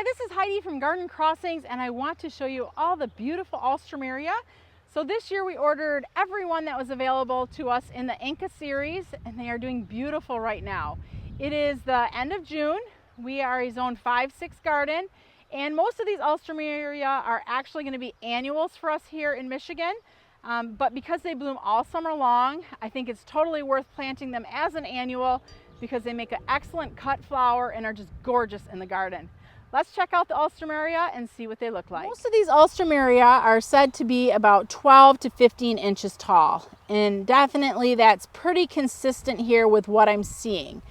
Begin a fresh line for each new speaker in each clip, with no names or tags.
Hi, this is Heidi from Garden Crossings, and I want to show you all the beautiful Alstroemeria. So this year we ordered every one that was available to us in the Inca series, and they are doing beautiful right now. It is the end of June. We are a zone 5-6 garden, and most of these Alstroemeria are actually going to be annuals for us here in Michigan. But because they bloom all summer long, I think it's totally worth planting them as an annual because they make an excellent cut flower and are just gorgeous in the garden. Let's check out the Alstroemeria and see what they look like. Most of these Alstroemeria are said to be about 12 to 15 inches tall, and definitely that's pretty consistent here with what I'm seeing.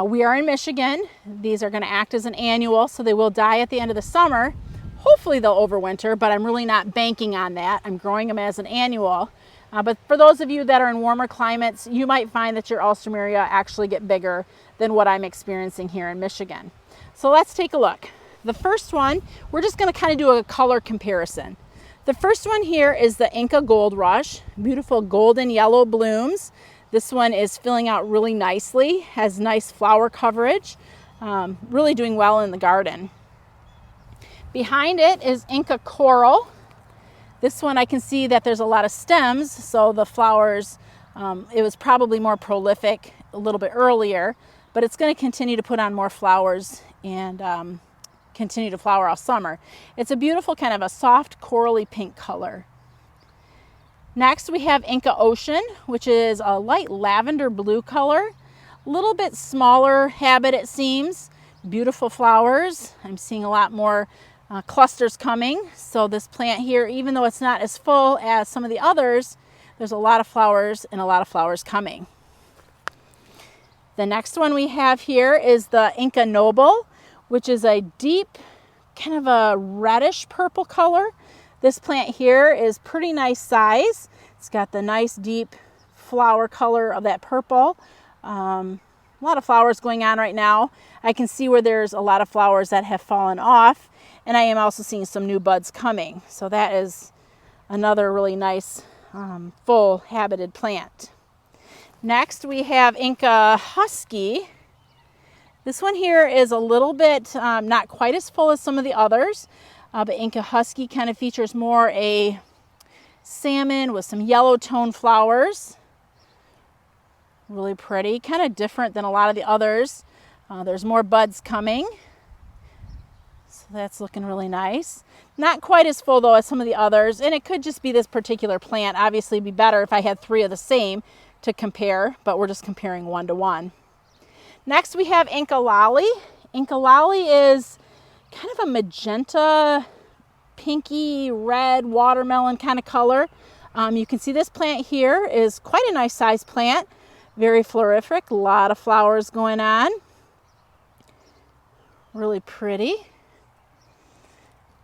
We are in Michigan. These are going to act as an annual, so they will die at the end of the summer. Hopefully they'll overwinter, but I'm really not banking on that. I'm growing them as an annual. But for those of you that are in warmer climates, you might find that your Alstroemeria actually get bigger than what I'm experiencing here in Michigan. So let's take a look. The first one, we're just going to kind of do a color comparison. The first one here is the Inca Gold Rush, beautiful golden yellow blooms. This one is filling out really nicely, has nice flower coverage, really doing well in the garden. Behind it is Inca Coral. This one I can see that there's a lot of stems, so the flowers, it was probably more prolific a little bit earlier, but it's going to continue to put on more flowers and continue to flower all summer. It's a beautiful kind of a soft corally pink color. Next we have Inca Ocean, which is a light lavender blue color, a little bit smaller habit it seems. Beautiful flowers. I'm seeing a lot more clusters coming. So this plant here, even though it's not as full as some of the others, there's a lot of flowers and a lot of flowers coming. The next one we have here is the Inca Noble, which is a deep, kind of a reddish purple color. This plant here is pretty nice size. It's got the nice deep flower color of that purple. A lot of flowers going on right now. I can see where there's a lot of flowers that have fallen off, and I am also seeing some new buds coming. So that is another really nice full habited plant. Next we have Inca Husky. This one here is a little bit not quite as full as some of the others, but Inca Husky kind of features more a salmon with some yellow tone flowers. Really pretty, kind of different than a lot of the others. There's more buds coming, so that's looking really nice. Not quite as full though as some of the others, and it could just be this particular plant. Obviously it'd be better if I had 3 of the same to compare, but we're just comparing 1 to 1. Next we have Inca Lolly. Inca Lolly is kind of a magenta, pinky red watermelon kind of color. You can see this plant here is quite a nice size plant, very florific, a lot of flowers going on. Really pretty.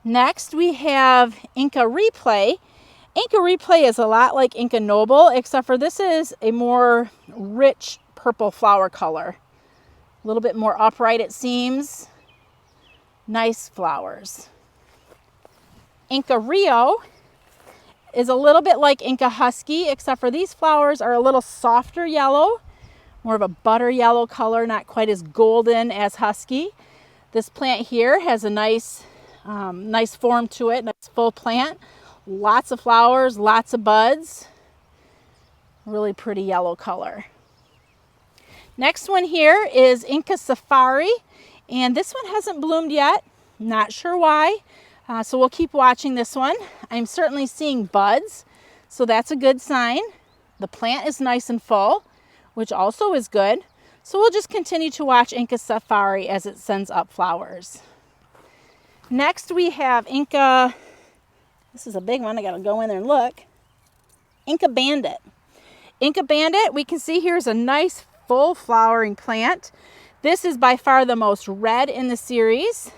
Next we have Inca Replay. Inca Replay is a lot like Inca Noble, except for this is a more rich purple flower color. A little bit more upright it seems. Nice flowers. Inca Rio is a little bit like Inca Husky, except for these flowers are a little softer yellow, more of a butter yellow color, not quite as golden as Husky. This plant here has a nice form to it, nice full plant. Lots of flowers, lots of buds. Really pretty yellow color. Next one here is Inca Safari, and this one hasn't bloomed yet. Not sure why, so we'll keep watching this one. I'm certainly seeing buds, so that's a good sign. The plant is nice and full, which also is good. So we'll just continue to watch Inca Safari as it sends up flowers. Next we have Inca, this is a big one, I gotta go in there and look. Inca Bandit. Inca Bandit, we can see here's a nice full flowering plant. This is by far the most red in the series.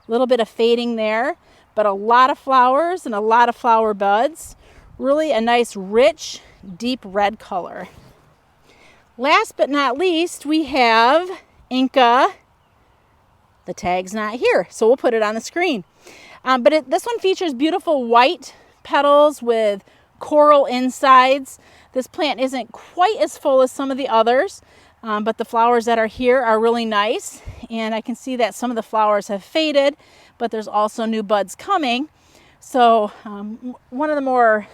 A little bit of fading there, but a lot of flowers and a lot of flower buds. Really a nice rich deep red color. Last but not least we have Inca, the tag's not here, so we'll put it on the screen. This one features beautiful white petals with coral insides. This plant isn't quite as full as some of the others, but the flowers that are here are really nice, and I can see that some of the flowers have faded, but there's also new buds coming. So one of the more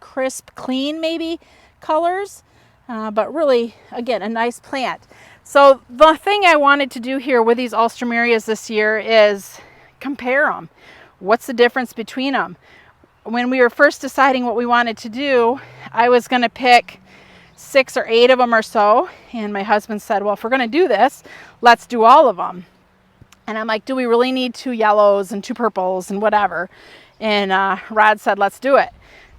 crisp, clean maybe colors, but really, again, a nice plant. So the thing I wanted to do here with these Alstroemerias this year is compare them. What's the difference between them? When we were first deciding what we wanted to do, I was going to pick 6 or 8 of them or so, and my husband said, well, if we're going to do this, let's do all of them. And I'm like, do we really need 2 yellows and 2 purples and whatever? And Rod said, let's do it.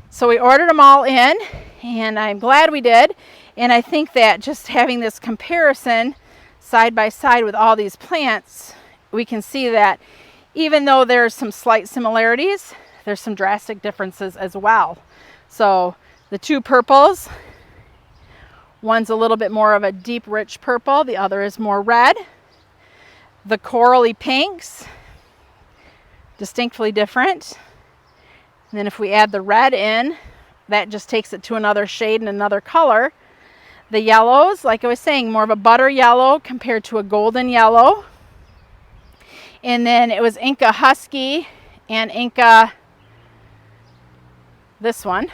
So we ordered them all in, and I'm glad we did. And I think that just having this comparison side by side with all these plants, we can see that even though there's some slight similarities, there's some drastic differences as well. So the 2 purples, one's a little bit more of a deep, rich purple. The other is more red. The corally pinks, distinctly different. And then if we add the red in, that just takes it to another shade and another color. The yellows, like I was saying, more of a butter yellow compared to a golden yellow. And then it was Inca Husky and Inca, this one,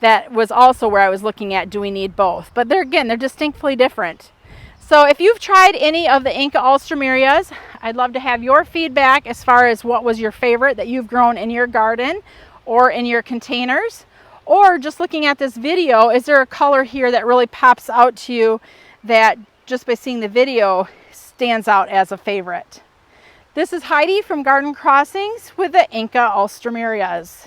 that was also where I was looking at, do we need both? But they're distinctly different. So if you've tried any of the Inca Alstroemerias, I'd love to have your feedback as far as what was your favorite that you've grown in your garden or in your containers. Or just looking at this video, is there a color here that really pops out to you that just by seeing the video stands out as a favorite? This is Heidi from Garden Crossings with the Inca Alstroemerias.